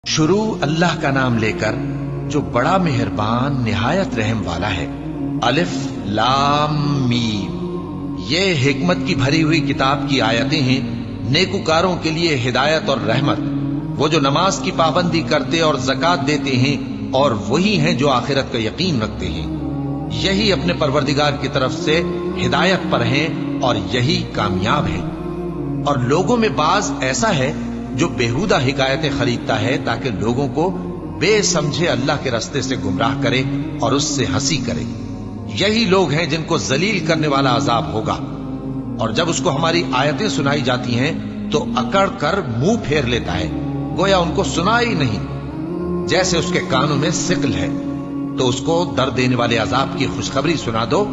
शुरू अल्लाह का नाम लेकर जो बड़ा मेहरबान निहायत रहम वाला है। अलिफ लाम मीम। ये हिकमत की भरी हुई किताब की आयतें हैं, नेकुकारों के लिए हिदायत और रहमत। वो जो नमाज की पाबंदी करते और ज़कात देते हैं और वही हैं जो आखिरत का यकीन रखते हैं। यही अपने परवरदिगार की तरफ से हिदायत पर हैं और यही कामयाब हैं। और लोगों में बाज ऐसा है जो बेहुदा हिकायतें खरीदता है ताकि लोगों को बेसमझे अल्लाह के रास्ते से गुमराह करे और उससे हंसी करे। यही लोग हैं जिनको जलील करने वाला अजाब होगा। और जब उसको हमारी आयतें सुनाई जाती हैं तो अकड़ कर मुंह फेर लेता है, गोया उनको सुना ही नहीं। जैसे उसके कानों में सिकल है। तो उसको दर्द देने वाले अजाब की खुशखबरी सुना दो।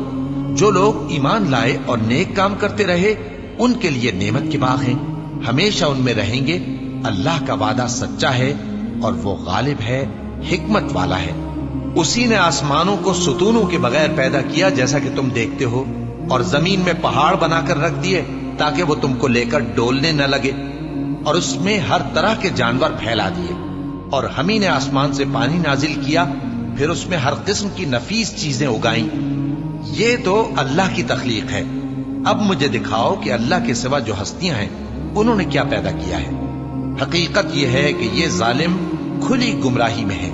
जो लोग ईमान लाए और नेक काम करते रहे उनके लिए नेमत के बाग हैं, हमेशा उनमें रहेंगे। अल्लाह का वादा सच्चा है और वो गालिब है, हिकमत वाला है। उसी ने आसमानों को सुतूनों के बगैर पैदा किया जैसा कि तुम देखते हो, और जमीन में पहाड़ बनाकर रख दिए ताकि वो तुमको लेकर डोलने न लगे, और उसमें हर तरह के जानवर फैला दिए। और हम ही ने आसमान से पानी नाजिल किया, फिर उसमें हर किस्म की नफीस चीजें उगाई। ये तो अल्लाह की तख्लीक है। अब मुझे दिखाओ कि अल्लाह के सिवा जो हस्तियां हैं उन्होंने क्या पैदा किया है। हकीकत यह है कि ये जालिम खुली गुमराही में है।